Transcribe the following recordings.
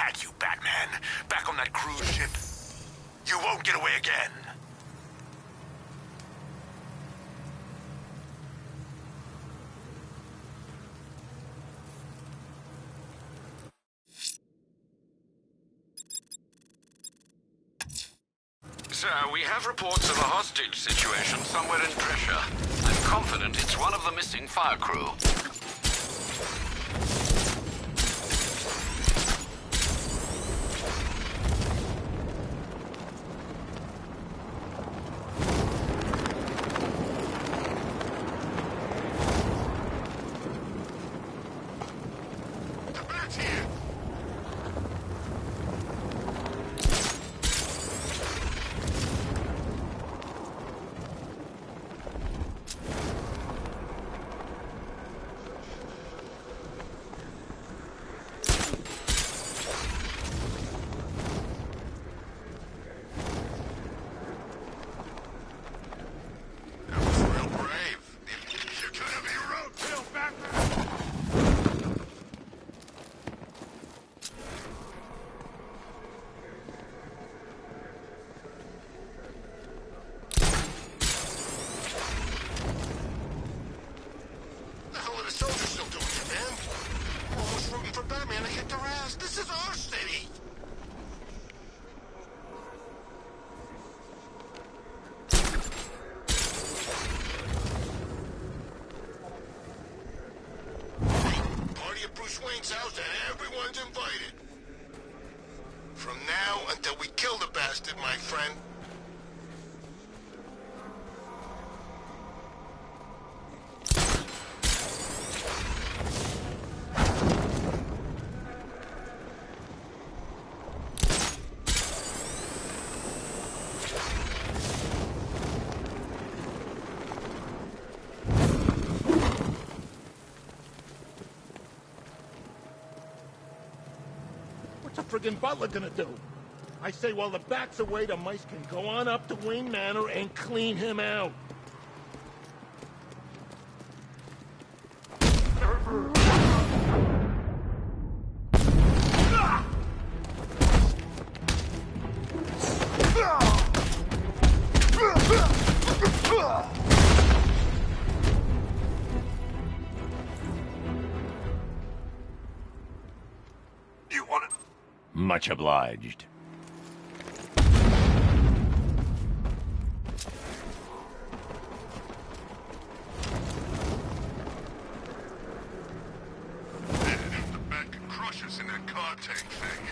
had you, Batman. Back on that cruise ship. You won't get away again. Sir, we have reports of a hostage situation somewhere in Drescher. I'm confident it's one of the missing fire crew. House and everyone's invited. From now until we kill the bastard, my friend. Friggin' butler gonna do? I say while the bat's away, the mice can go on up to Wayne Manor and clean him out. Much obliged. The bat can crush us in that car tank thing.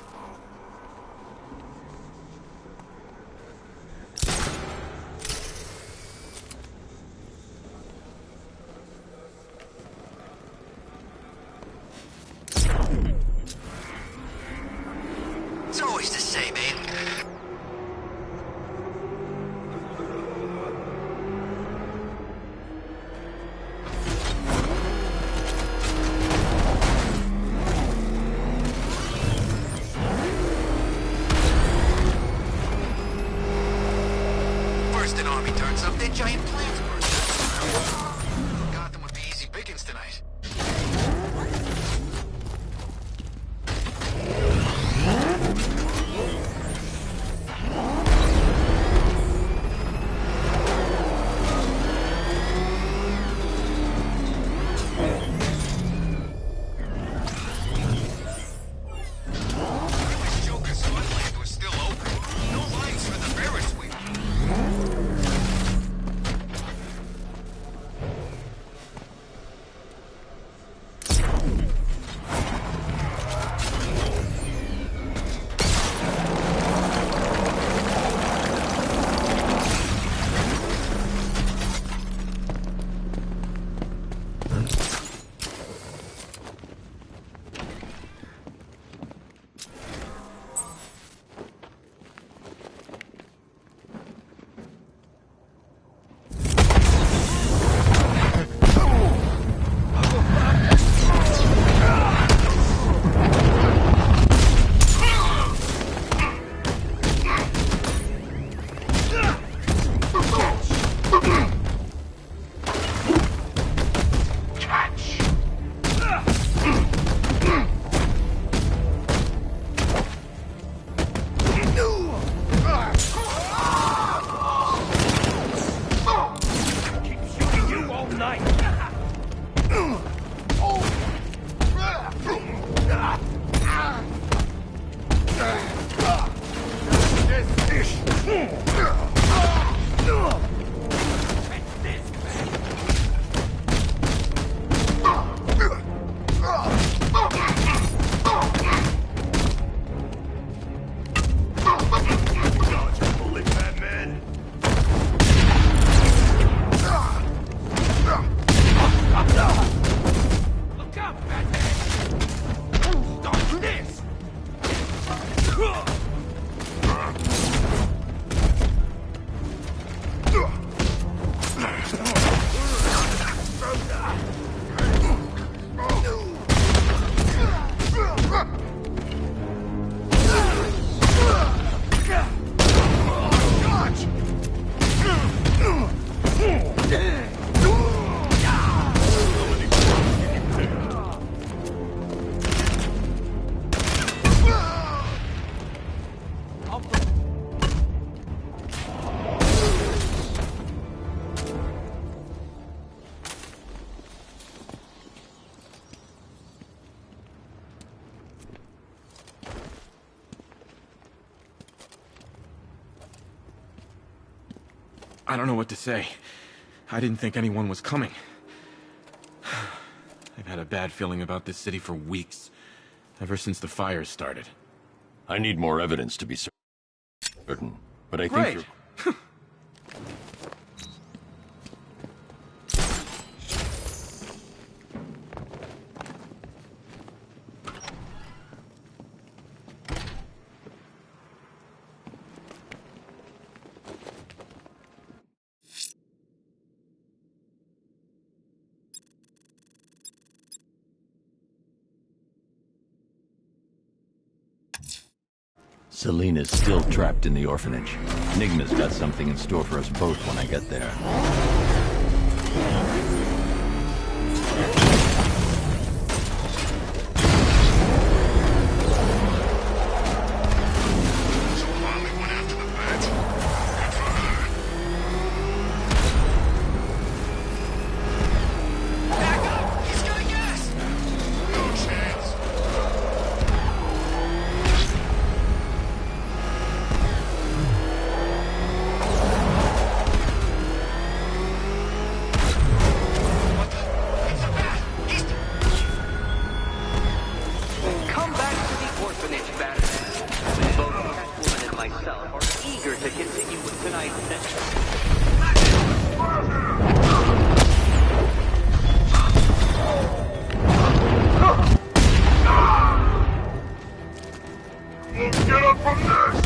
It's always the same. I don't know what to say. I didn't think anyone was coming. I've had a bad feeling about this city for weeks. Ever since the fires started. I need more evidence to be certain, but I think Great. you're... Selena's still trapped in the orphanage. Enigma's got something in store for us both when I get there. So Molly went after the bat. Good for her. Back up! He's gonna get us! No chance. What the? It's a bat! He's... Come back to the orphanage, Batman. Both Catwoman and myself are eager to continue with tonight's session. We'll get up from this!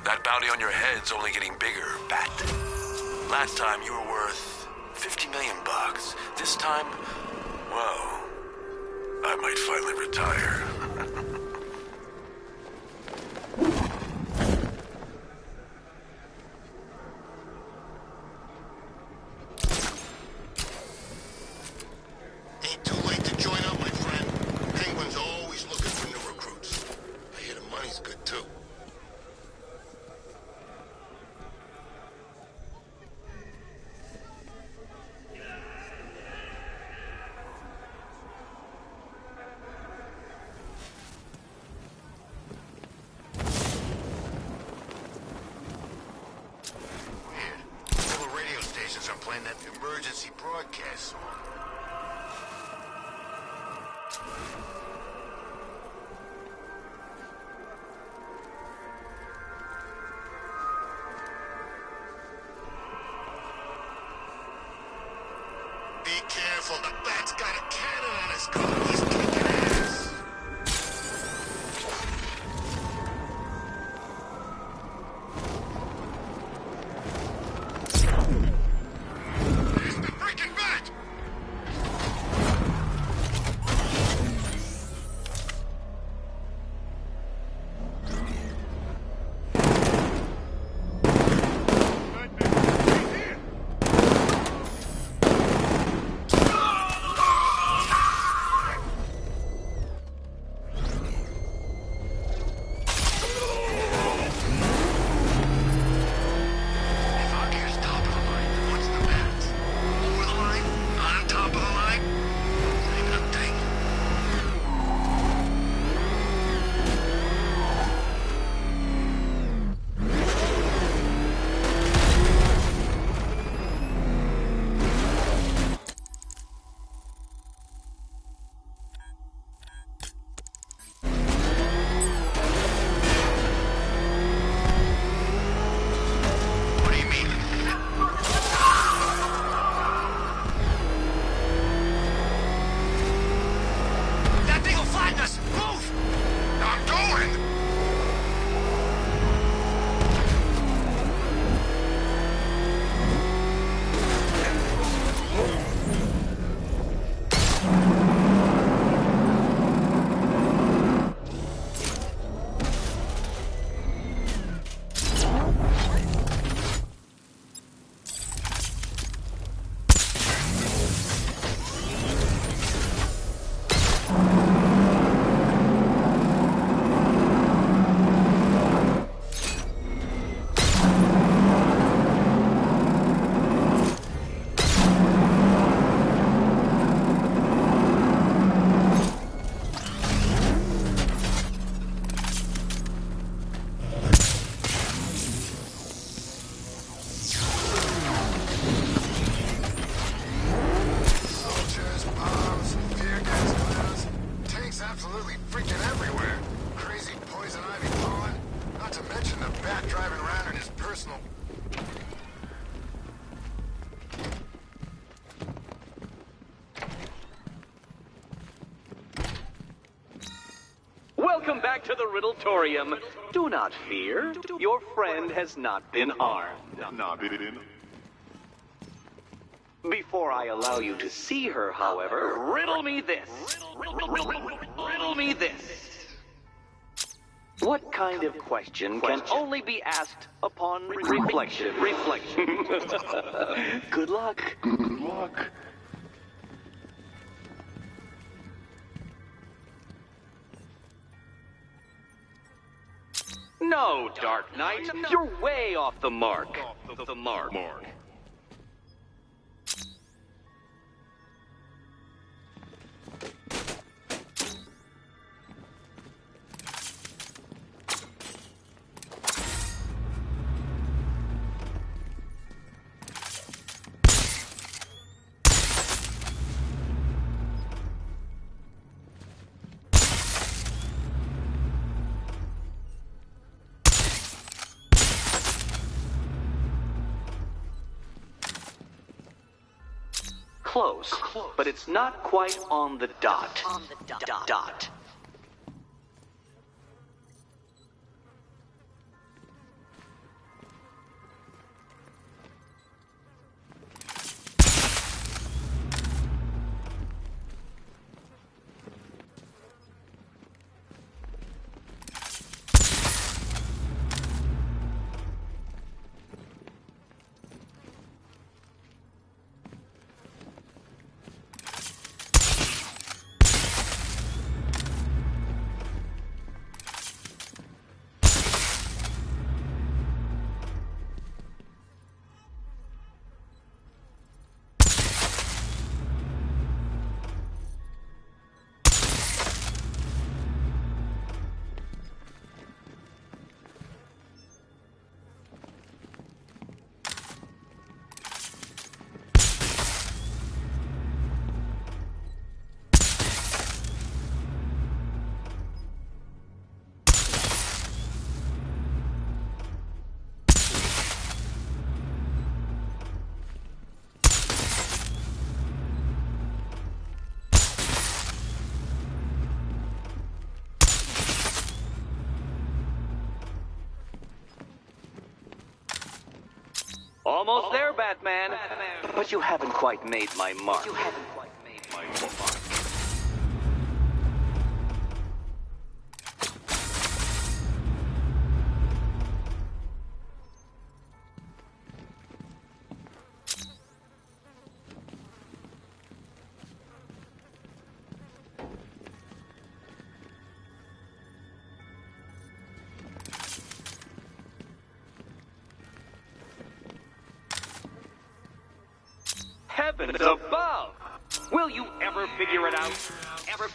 That bounty on your head's only getting bigger, Bat. Last time you were worth 50 million bucks. This time, well, I might finally retire. Ain't too late to join up, my friend. Penguin's always looking for new recruits. I hear the money's good, too. Weird. All the radio stations are playing that emergency broadcast song. Be careful, the bat's got a cannon on his gun. He's kicking ass. There's the freaking bat! absolutely freaking everywhere. Crazy poison ivy pollen. Not to mention the bat driving around in his personal... Welcome back to the Riddletorium. Do not fear. Your friend has not been harmed. Before I allow you to see her, however, riddle me this. Riddle me this. What kind of question can only be asked upon reflection? Good luck. Good luck. No, Dark Knight. You're way off the mark. The mark. Close, but it's not quite on the dot. Dot. Almost there, Batman. But you haven't quite made my mark. Heavens above! Will you ever figure it out? Ever.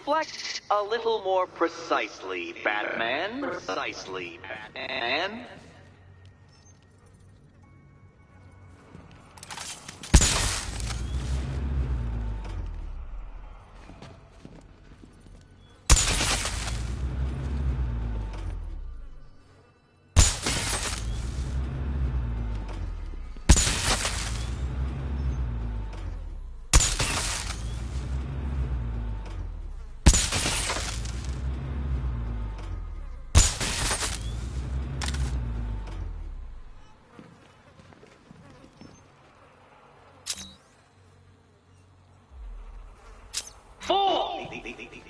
reflect a little more precisely, Batman. Precisely, Batman.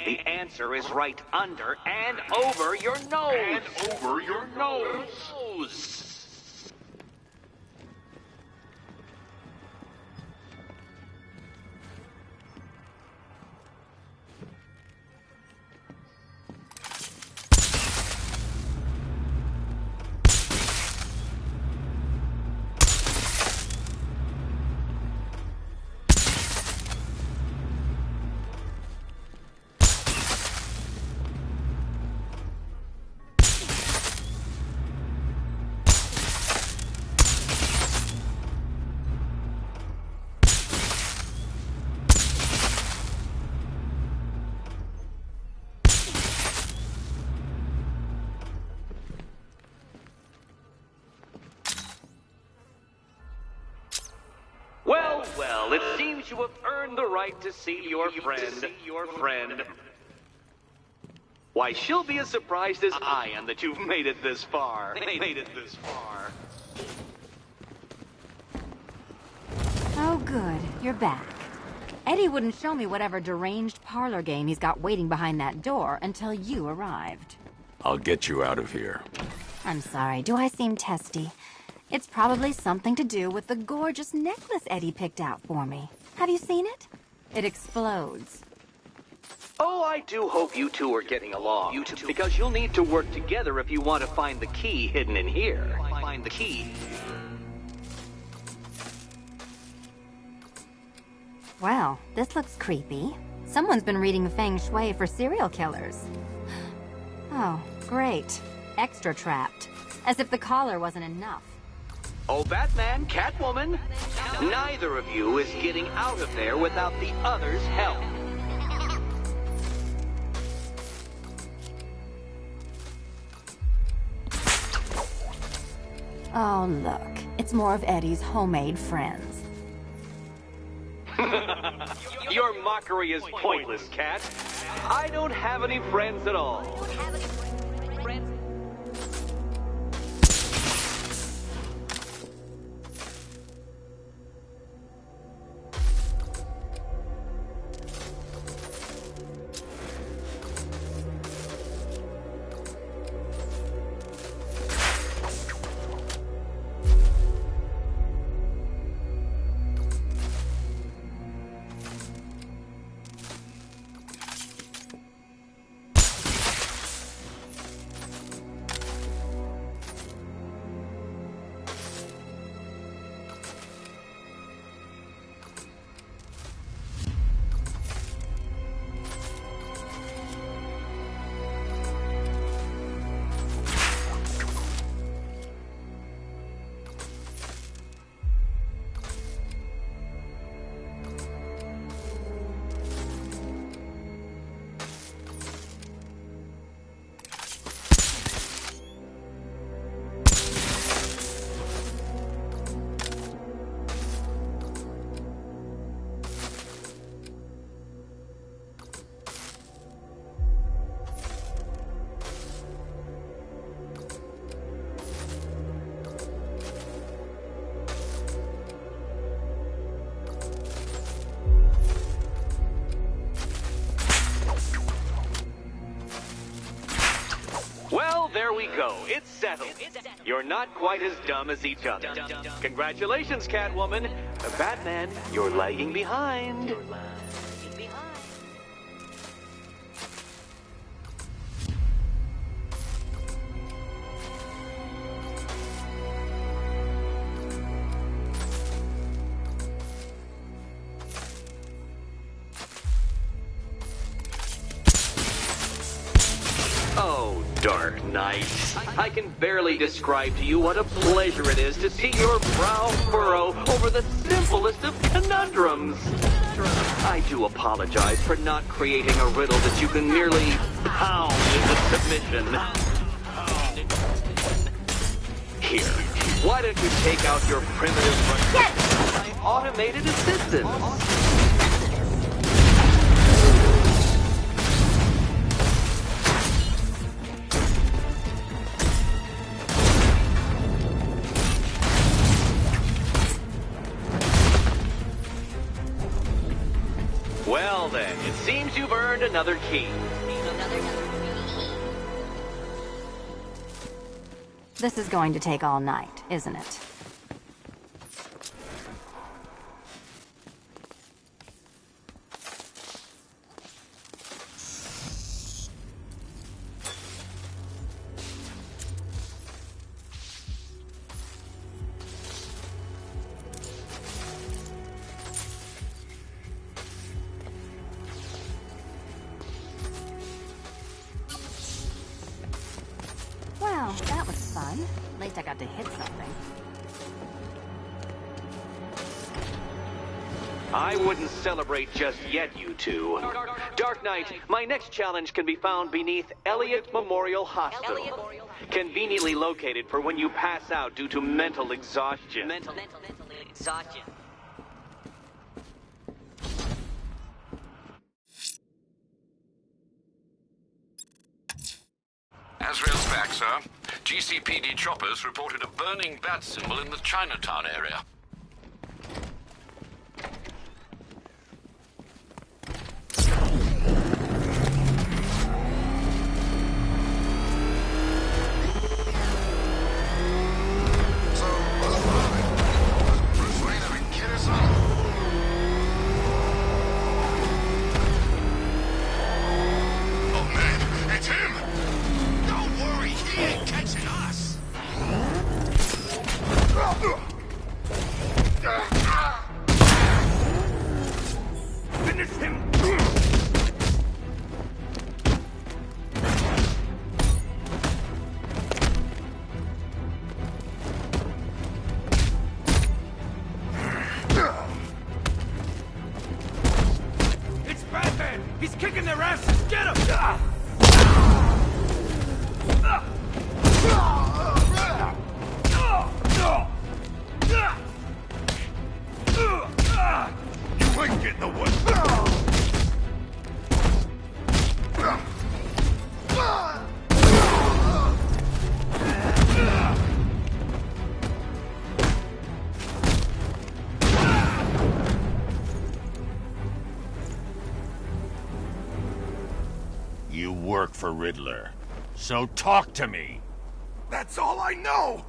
The answer is right under and over your nose. And over your nose. Well, it seems you have earned the right to see your friend. Why, she'll be as surprised as I am that you've made it this far. Oh, good. You're back. Eddie wouldn't show me whatever deranged parlor game he's got waiting behind that door until you arrived. I'll get you out of here. I'm sorry. Do I seem testy? It's probably something to do with the gorgeous necklace Eddie picked out for me. Have you seen it? It explodes. Oh, I do hope you two are getting along. Because you'll need to work together if you want to find the key hidden in here. Find the key. Well, this looks creepy. Someone's been reading Feng Shui for serial killers. Oh, great. Extra trapped. As if the collar wasn't enough. Oh, Batman, Catwoman, neither of you is getting out of there without the other's help. Oh, look. It's more of Eddie's homemade friends. Your mockery is pointless, Cat. I don't have any friends at all. There we go. It's settled. You're not quite as dumb as each other. Congratulations, Catwoman. Batman, you're lagging behind. Dark Knight. I can barely describe to you what a pleasure it is to see your brow furrow over the simplest of conundrums. I do apologize for not creating a riddle that you can merely pound into submission. Here, why don't you take out your primitive my automated assistant? Well then, it seems you've earned another key. This is going to take all night, isn't it? Well, that was fun. At least I got to hit something. I wouldn't celebrate just yet, you two. Dark Knight, my next challenge can be found beneath Elliott Memorial Hospital. Conveniently located for when you pass out due to mental exhaustion. Mental exhaustion. Azrael's back, sir. GCPD choppers reported a burning bat symbol in the Chinatown area. You work for Riddler, so talk to me. That's all I know!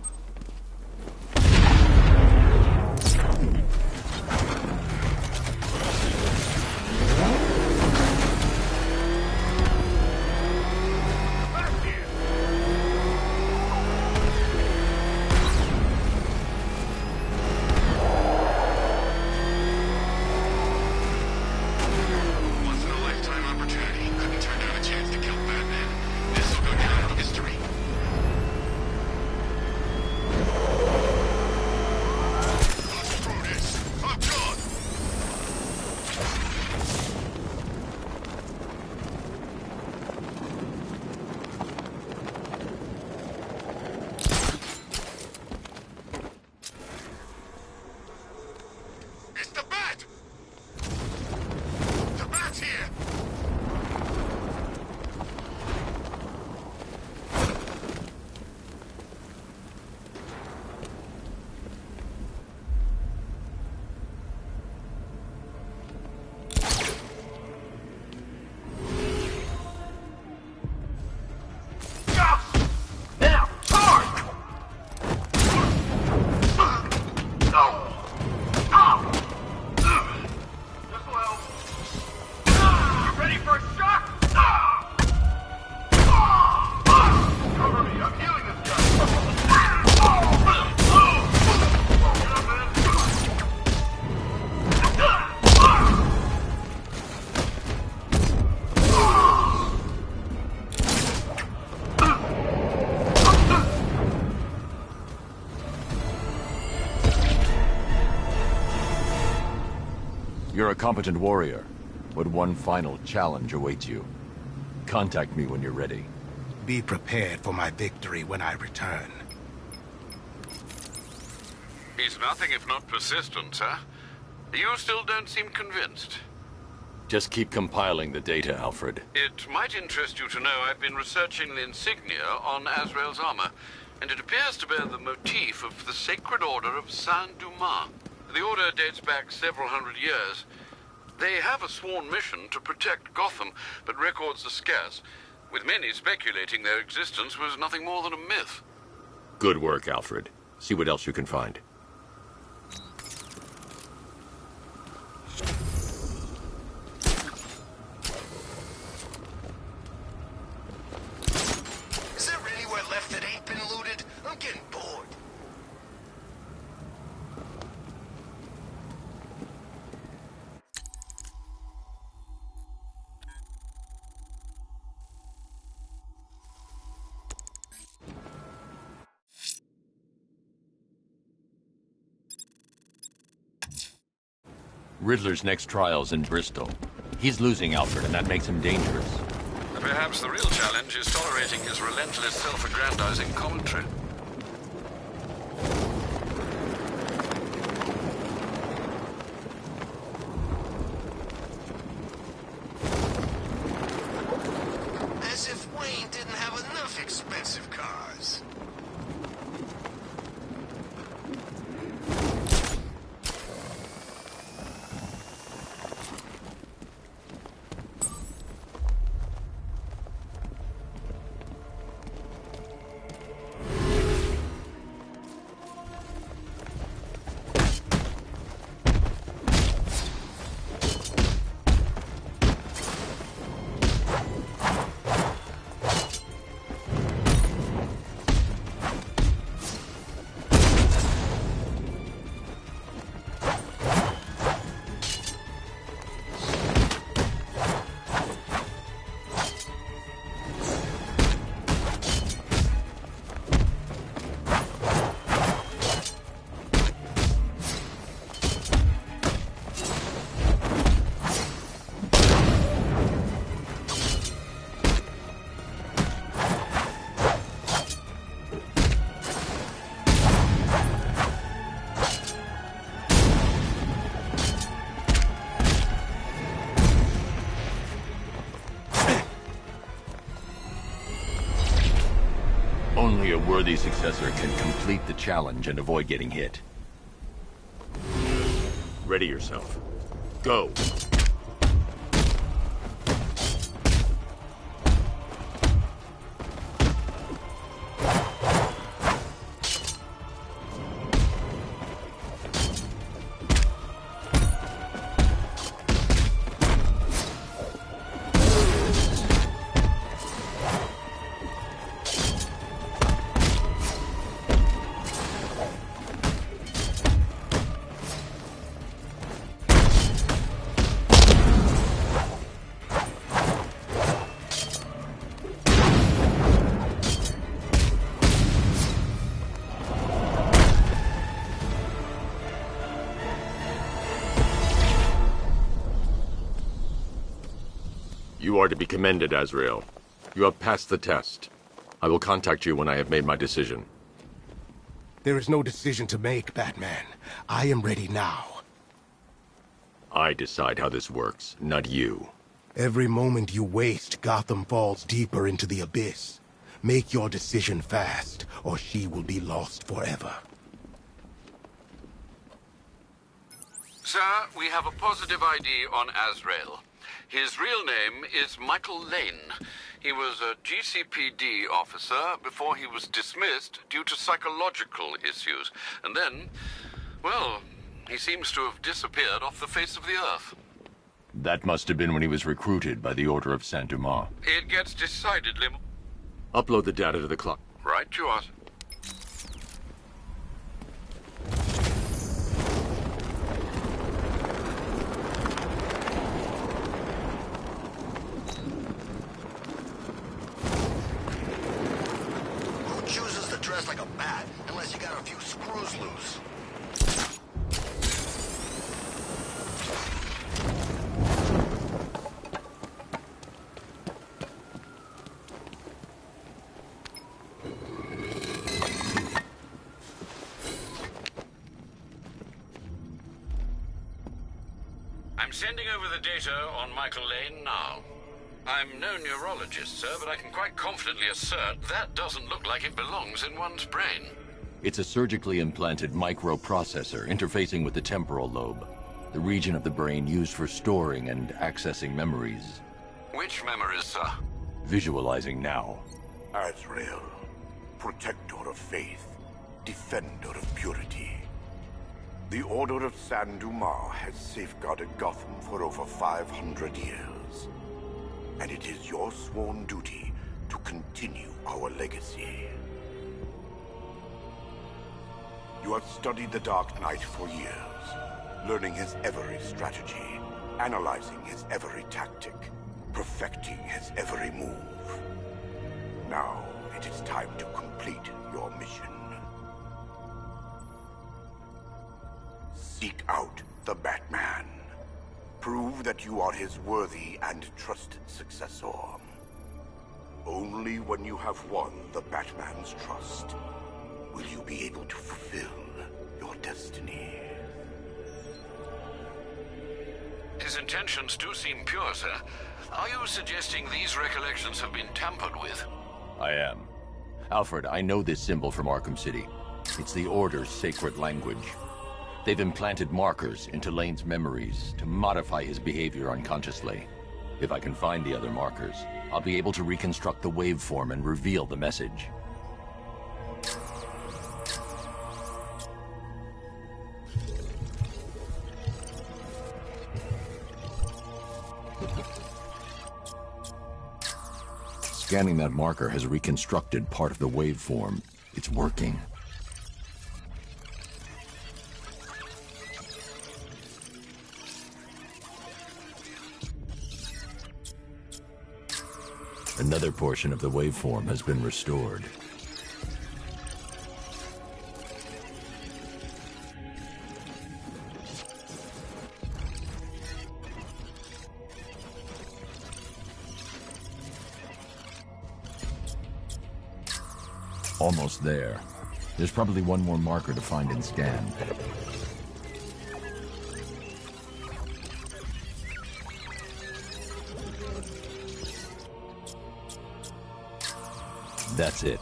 You're a competent warrior, but one final challenge awaits you. Contact me when you're ready. Be prepared for my victory when I return. He's nothing if not persistent, sir. You still don't seem convinced. Just keep compiling the data, Alfred. It might interest you to know I've been researching the insignia on Azrael's armor, and it appears to bear the motif of the Sacred Order of Saint-Dumas. The order dates back several hundred years. They have a sworn mission to protect Gotham, but records are scarce, with many speculating their existence was nothing more than a myth. Good work, Alfred. See what else you can find. Is there anywhere left that ain't been looted? I'm getting bored. Riddler's next trial's in Bristol. He's losing Alfred, and that makes him dangerous. Perhaps the real challenge is tolerating his relentless self-aggrandizing commentary. As if Wayne didn't have enough expensive cars. Only a worthy successor can complete the challenge and avoid getting hit. Ready yourself. Go! You are to be commended, Azrael. You have passed the test. I will contact you when I have made my decision. There is no decision to make, Batman. I am ready now. I decide how this works, not you. Every moment you waste, Gotham falls deeper into the abyss. Make your decision fast, or she will be lost forever. Sir, we have a positive ID on Azrael. His real name is Michael Lane. He was a GCPD officer before he was dismissed due to psychological issues. And then, well, he seems to have disappeared off the face of the earth. That must have been when he was recruited by the Order of Saint-Dumas. It gets decidedly... Upload the data to the clock. Right you are. Dressed like a bat, unless you got a few screws loose. I'm sending over the data on Michael Lane now. I'm no neurologist, sir, but I can quite confidently assert that doesn't look like it belongs in one's brain. It's a surgically implanted microprocessor interfacing with the temporal lobe, the region of the brain used for storing and accessing memories. Which memories, sir? Visualizing now. Azrael, protector of faith, defender of purity. The Order of San Dumas has safeguarded Gotham for over 500 years. And it is your sworn duty to continue our legacy. You have studied the Dark Knight for years, learning his every strategy, analyzing his every tactic, perfecting his every move. Now, it is time to complete your mission. Seek out the Batman. Prove that you are his worthy and trusted successor. Only when you have won the Batman's trust will you be able to fulfill your destiny. His intentions do seem pure, sir. Are you suggesting these recollections have been tampered with? I am. Alfred, I know this symbol from Arkham City. It's the Order's sacred language. They've implanted markers into Lane's memories to modify his behavior unconsciously. If I can find the other markers, I'll be able to reconstruct the waveform and reveal the message. Scanning that marker has reconstructed part of the waveform. It's working. Another portion of the waveform has been restored. Almost there. There's probably one more marker to find and scan. That's it.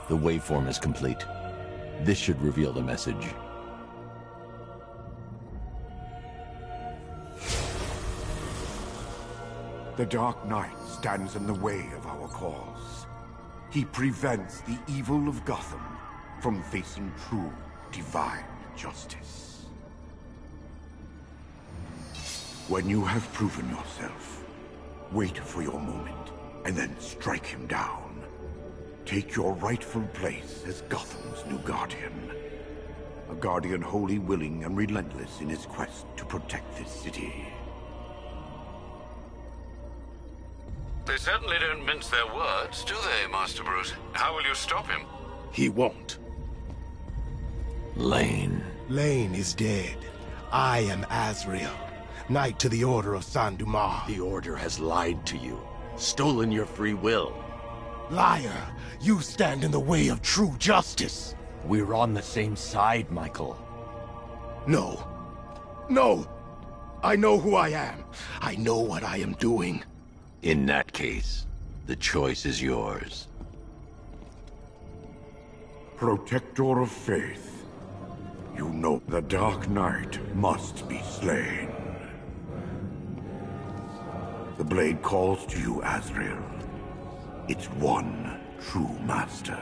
The waveform is complete. This should reveal the message. The Dark Knight stands in the way of our cause. He prevents the evil of Gotham from facing true divine justice. When you have proven yourself, wait for your moment and then strike him down. Take your rightful place as Gotham's new guardian. A guardian wholly willing and relentless in his quest to protect this city. They certainly don't mince their words, do they, Master Bruce? How will you stop him? He won't. Lane. Lane is dead. I am Azrael, Knight to the Order of San Dumas. The Order has lied to you, stolen your free will. Liar! You stand in the way of true justice! We're on the same side, Michael. No. No! I know who I am. I know what I am doing. In that case, the choice is yours. Protector of faith, you know the Dark Knight must be slain. The blade calls to you, Azrael. Its one true master.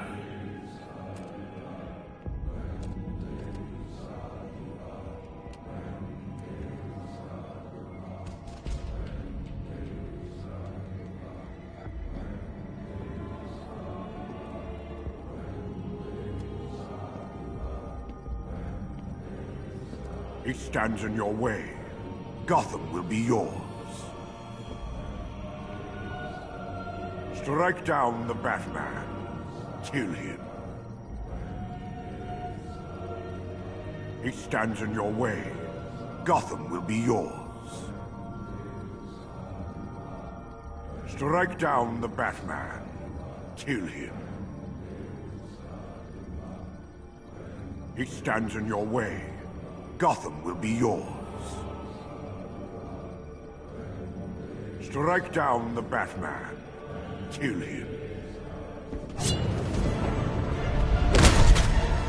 He stands in your way. Gotham will be yours. Strike down the Batman. Kill him. He stands in your way. Gotham will be yours. Strike down the Batman. Kill him. He stands in your way. Gotham will be yours. Strike down the Batman. Kill him.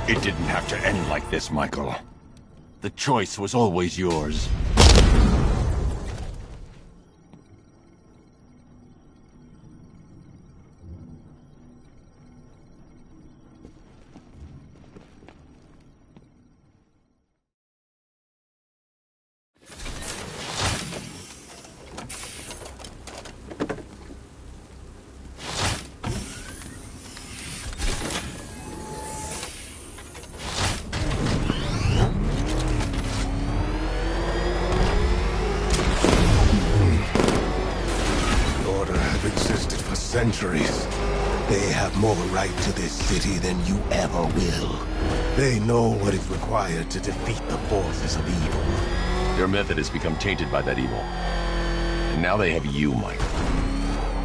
It didn't have to end like this, Michael. The choice was always yours. Centuries. They have more right to this city than you ever will. They know what is required to defeat the forces of evil. Their method has become tainted by that evil. And now they have you, Michael.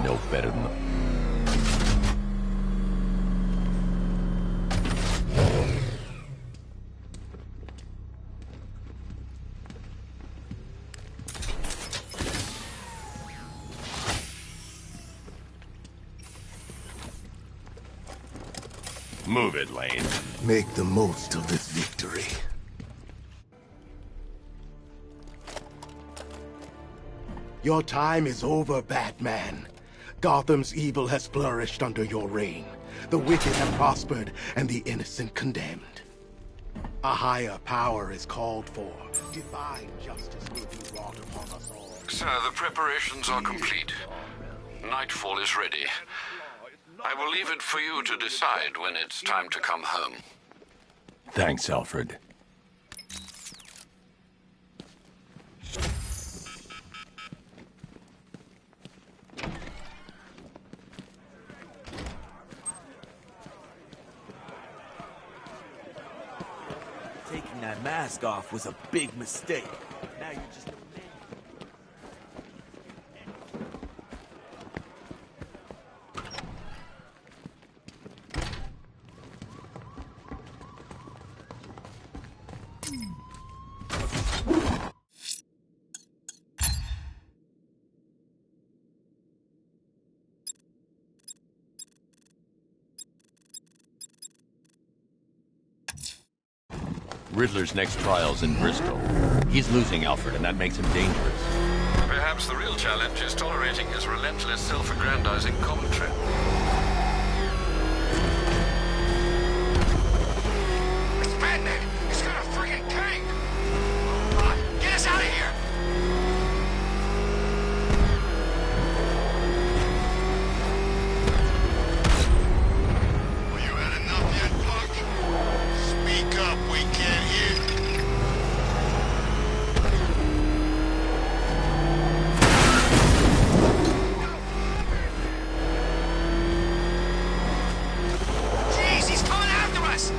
No better than them. Move it, Lane. Make the most of this victory. Your time is over, Batman. Gotham's evil has flourished under your reign. The wicked have prospered, and the innocent condemned. A higher power is called for. Divine justice will be wrought upon us all. Sir, the preparations are complete. Nightfall is ready. I will leave it for you to decide when it's time to come home. Thanks, Alfred. Taking that mask off was a big mistake. Now you're just... Riddler's next trial's in Bristol. He's losing Alfred, and that makes him dangerous. Perhaps the real challenge is tolerating his relentless, self-aggrandizing commentary. It's Batman! He's got a friggin' tank! Come on, get us out of here! Well, you had enough yet, punk? Speak up, we can't hear. Jeez, he's coming after us!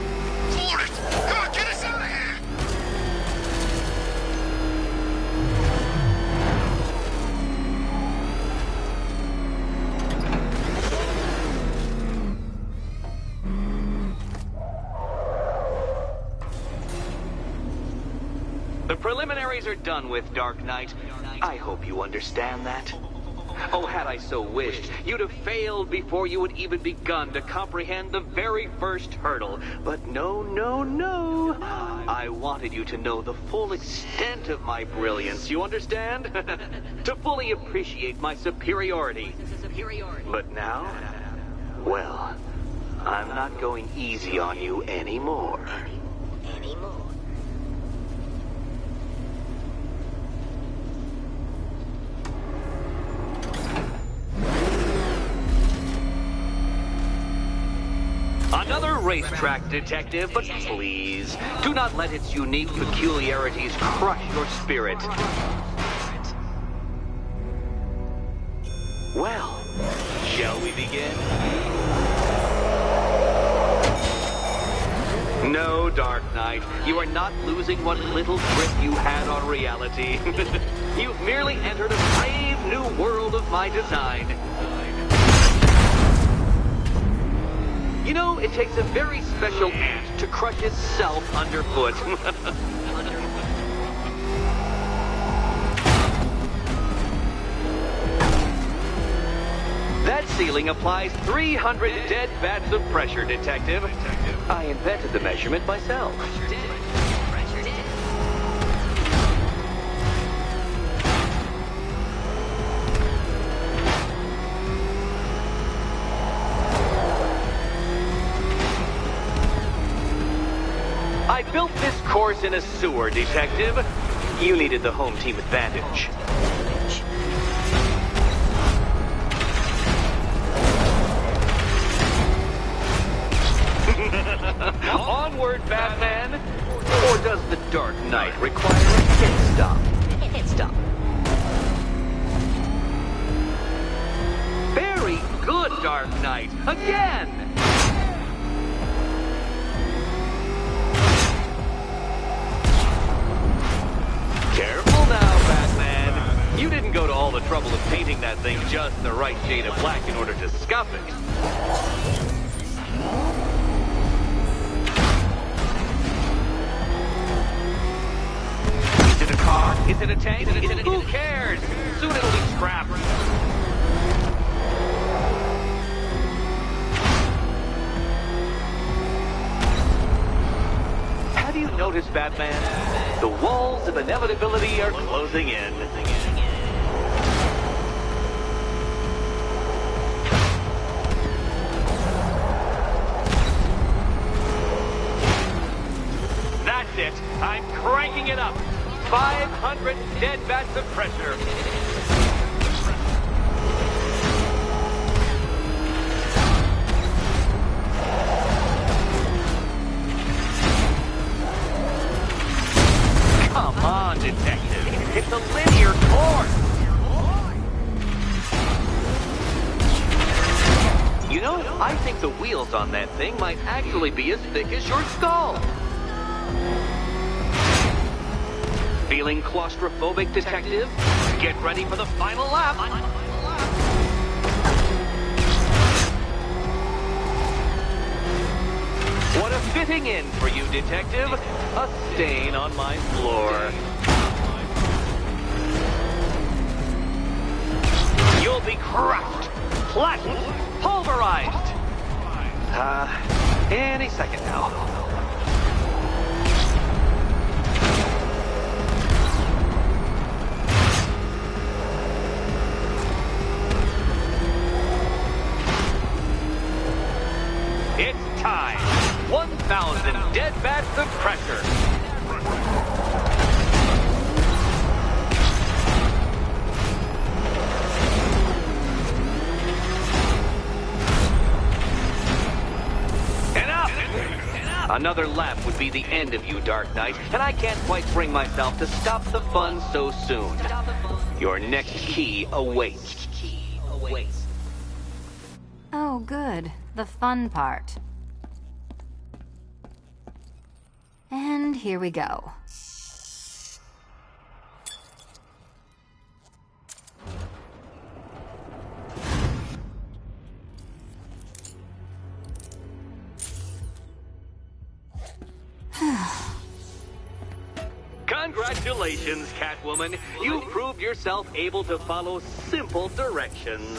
Hold it! Come on, get us out of here! The preliminaries are done with, Dark Knight. I hope you understand that. Oh, had I so wished, you'd have failed before you had even begun to comprehend the very first hurdle. But no, no, no. I wanted you to know the full extent of my brilliance, you understand? To fully appreciate my superiority. But now, well, I'm not going easy on you anymore. Another racetrack detective, but please, do not let its unique peculiarities crush your spirit. Well, shall we begin? No, Dark Knight, you are not losing what little grip you had on reality. You've merely entered a brave new world of my design. You know, it takes a very special ant to crush itself underfoot. That ceiling applies 300 dead vats of pressure, Detective. I invented the measurement myself. I built this course in a sewer, Detective. You needed the home team advantage. Onward, Batman! Or does the Dark Knight require a pit stop? Pit stop. Very good, Dark Knight! Again! Careful now, Batman. You didn't go to all the trouble of painting that thing just the right shade of black in order to scuff it. Is it a car? Is it a tank? Who cares? Soon it'll be scrapped. Have you noticed, Batman? The walls of inevitability are closing in. That's it. I'm cranking it up. 500 dead vats of pressure. Come on, Detective. It's a linear course. You know, I think the wheels on that thing might actually be as thick as your skull. Feeling claustrophobic, Detective? Get ready for the final lap. What a fitting in for you, Detective. A stain on my floor. You'll be crushed, flattened, pulverized. Any second now. It's time. 1,000 dead vats of pressure. Enough! Another lap would be the end of you, Dark Knight, and I can't quite bring myself to stop the fun so soon. Your next key awaits. Oh, good. The fun part. And here we go. Congratulations, Catwoman. You proved yourself able to follow simple directions.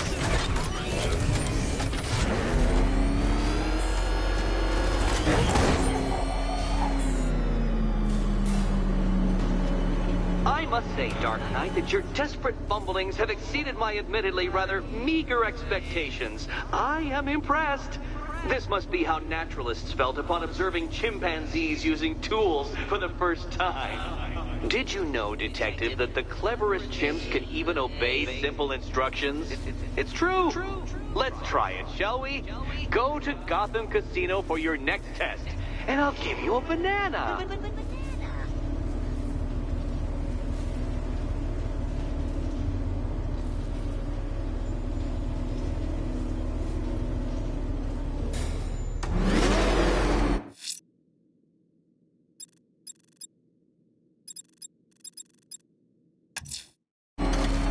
I must say, Dark Knight, that your desperate fumblings have exceeded my admittedly rather meager expectations. I am impressed. This must be how naturalists felt upon observing chimpanzees using tools for the first time. Did you know, Detective, that the cleverest chimps can even obey simple instructions? It's true. Let's try it, shall we? Go to Gotham Casino for your next test, and I'll give you a banana.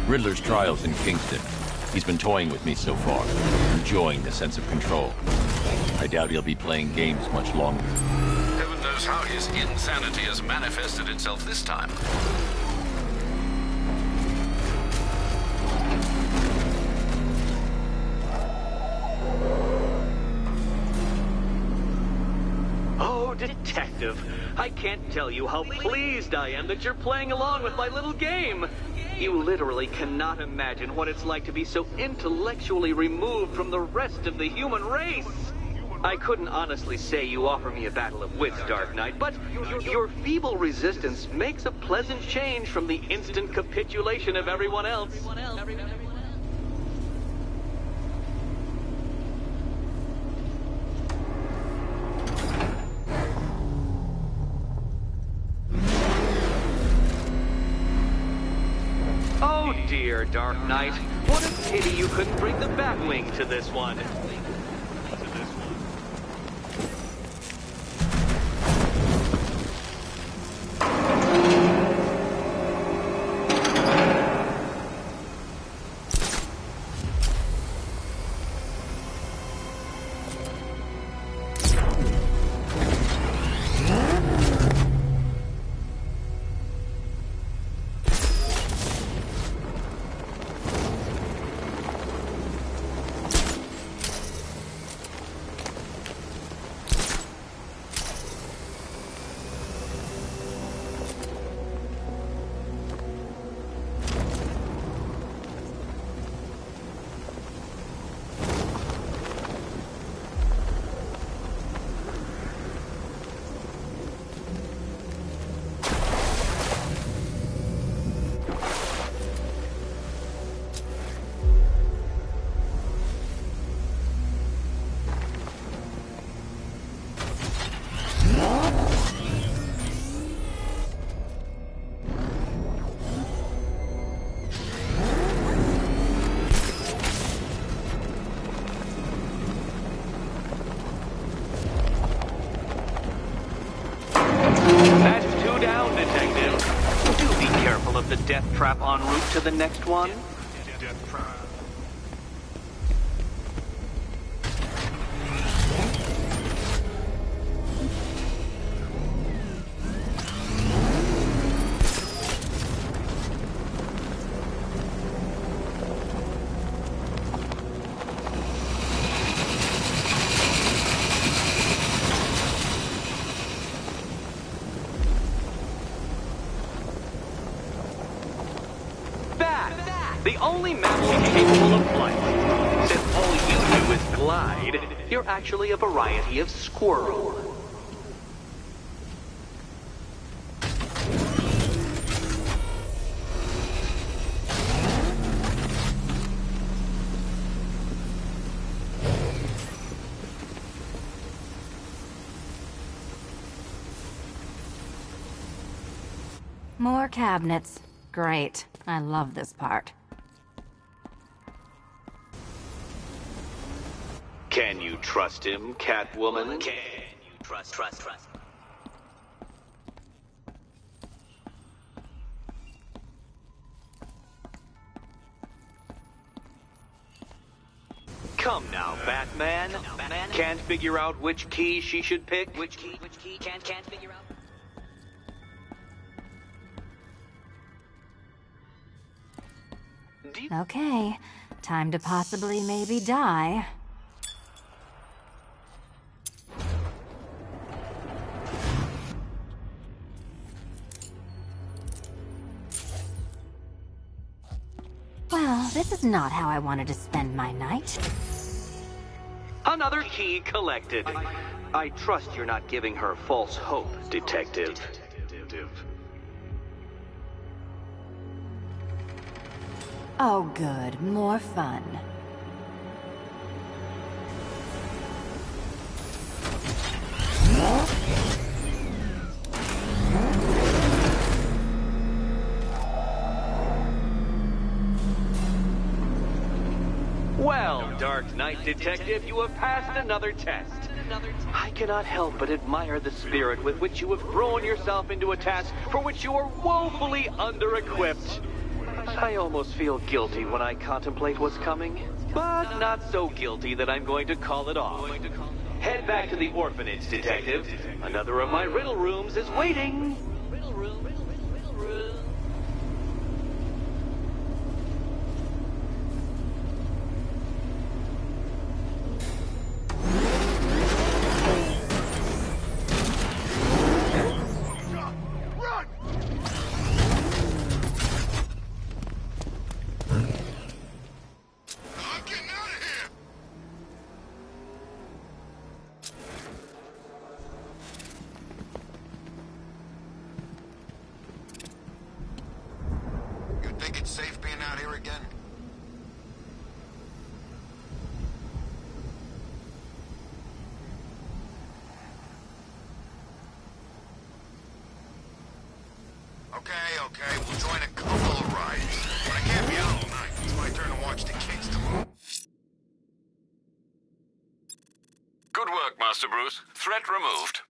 Riddler's trial's in Kingston. He's been toying with me so far, enjoying the sense of control. I doubt he'll be playing games much longer. Heaven knows how his insanity has manifested itself this time. detective. I can't tell you how pleased I am that you're playing along with my little game. You literally cannot imagine what it's like to be so intellectually removed from the rest of the human race. I couldn't honestly say you offer me a battle of wits, Dark Knight, but your feeble resistance makes a pleasant change from the instant capitulation of everyone else. Oh dear, Dark Knight. What a pity you couldn't bring the Batwing to this one. The death trap en route to the next one? The only mammal capable of flight. Since all you do is glide, you're actually a variety of squirrel. More cabinets. Great. I love this part. Can you trust him, Catwoman? Can you trust? Come now, Batman. Can't figure out which key she should pick? Which key? Can't figure out? Okay. Time to possibly maybe die. Well, this is not how I wanted to spend my night. Another key collected. I trust you're not giving her false hope, Detective. Oh, good. More fun. Well, Dark Knight Detective, you have passed another test. I cannot help but admire the spirit with which you have thrown yourself into a task for which you are woefully under-equipped. I almost feel guilty when I contemplate what's coming, but not so guilty that I'm going to call it off. Head back to the orphanage, Detective. Another of my riddle rooms is waiting. Riddle room. again? Okay, we'll join a couple of rides. But I can't be out all night. It's my turn to watch the kids tomorrow. Good work, Master Bruce. Threat removed.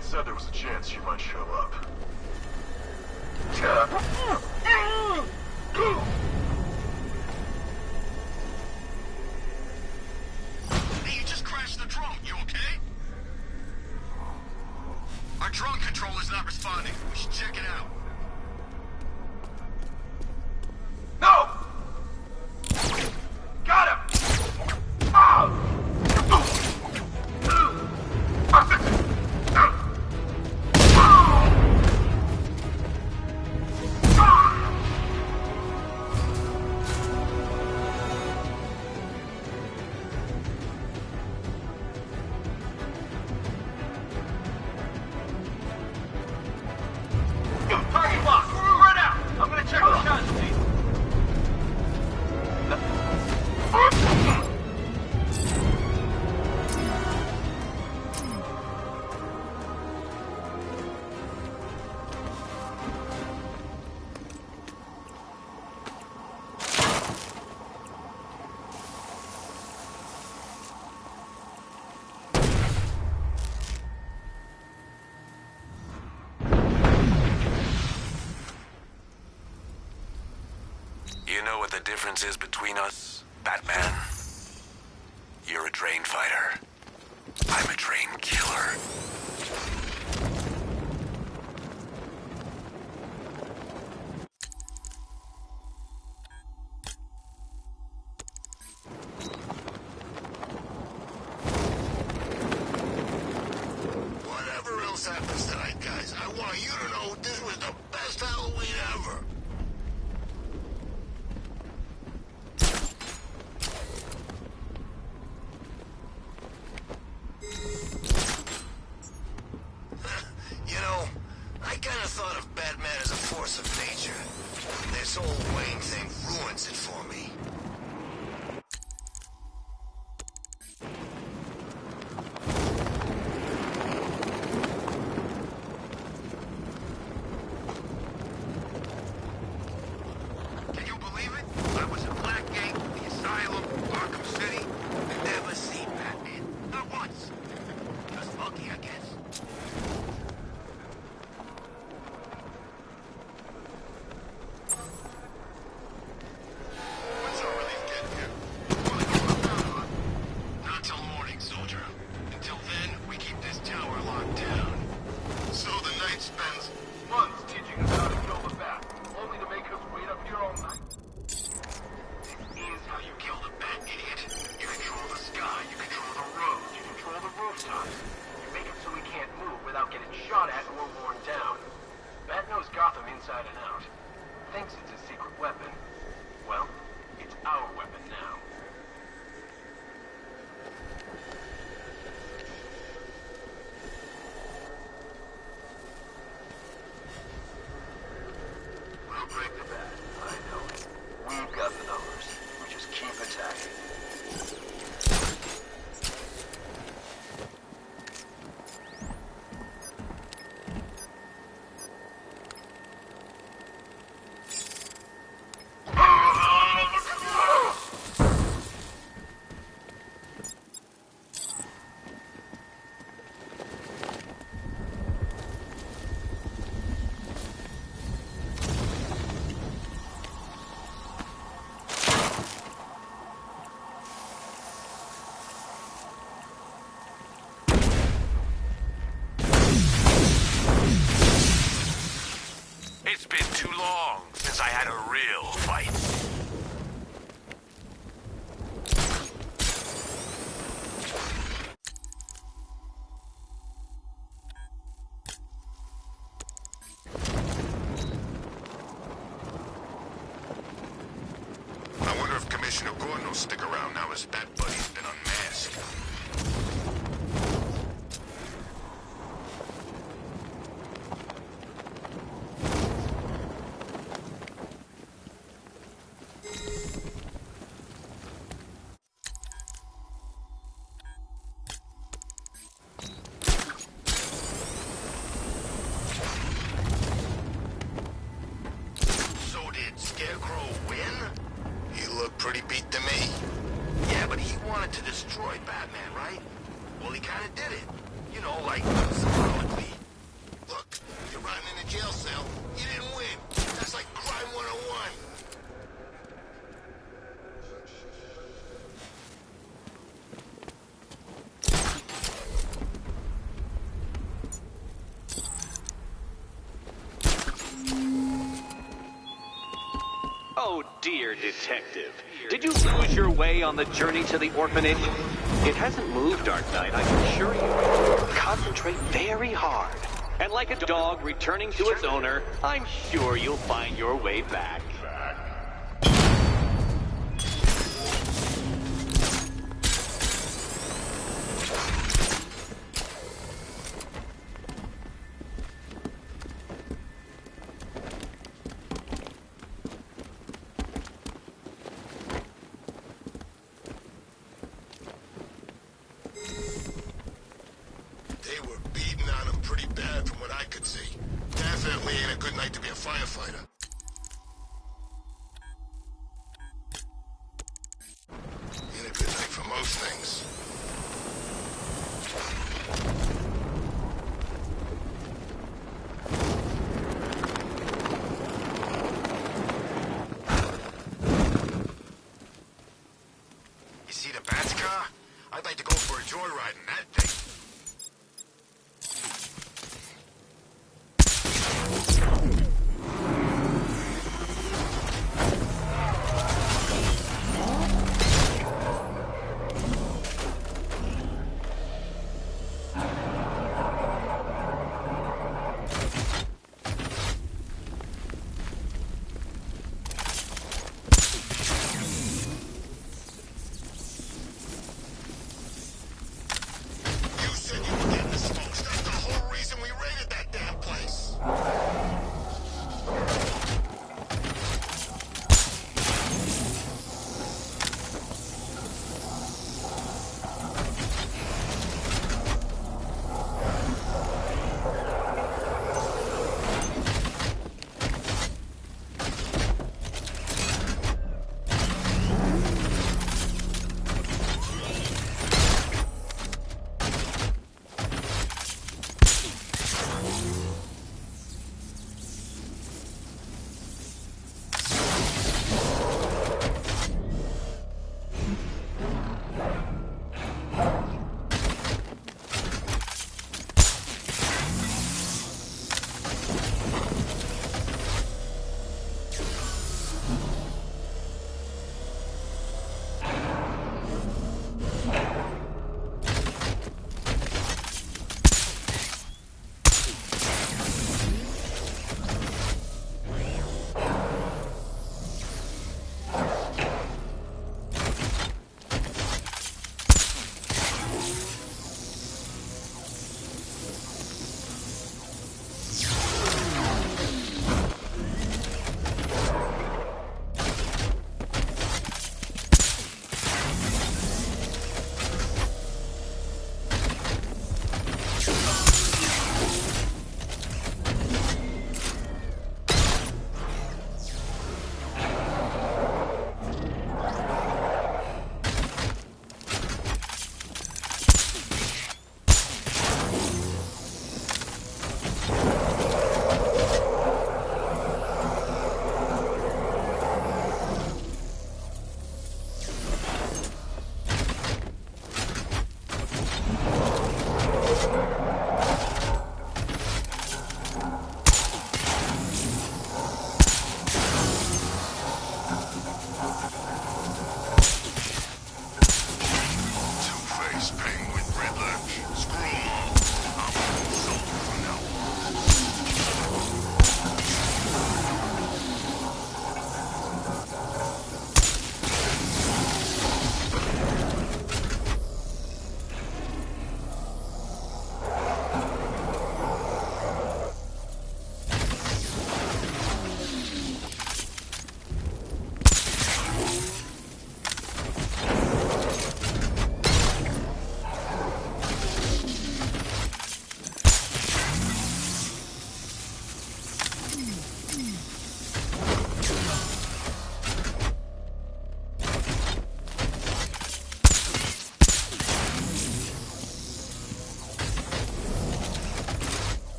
Said there was a chance she might show up. Hey, you just crashed the drone. You okay? Our drone controller's not responding. We should check it out. No! Got him! Oh! You know what the difference is between us, Batman? You're a trained fighter. I'm a trained killer. Whatever else happens tonight, guys, I want you to know this was the best Halloween ever. You know, I kind of thought of Batman as a force of nature. This whole Wayne thing ruins it for me. Can you believe it? I was in Blackgate, the Asylum, Arkham City. Never seen Batman. Not once. Just lucky, I guess. What's our relief getting here? Not till morning, soldier. Until then, we keep this tower locked down. So the Knight spends Months teaching us how to kill the bat, only to make us wait up here all night. is how you kill the bat, idiot. You control the sky, you control the roads, you control the rooftops. You make it so we can't move without getting shot at or worn down. Bat knows Gotham inside and out. Thinks it's a secret weapon. Well, it's our weapon now. We'll break the bat. I know it. We've got the numbers. We just keep attacking. stick around now his bat buddy's been unmasked. Pretty beat to me. Yeah, but he wanted to destroy Batman, right? Well, he kind of did it. You know, like, symbolically. Look, you're riding in a jail cell. You didn't win. That's like crime 101. Oh, dear detective. Did you lose your way on the journey to the orphanage? It hasn't moved, Dark Knight, I can assure you. Concentrate very hard. And like a dog returning to its owner, I'm sure you'll find your way back. Pretty bad from what I could see. Definitely ain't a good night to be a firefighter.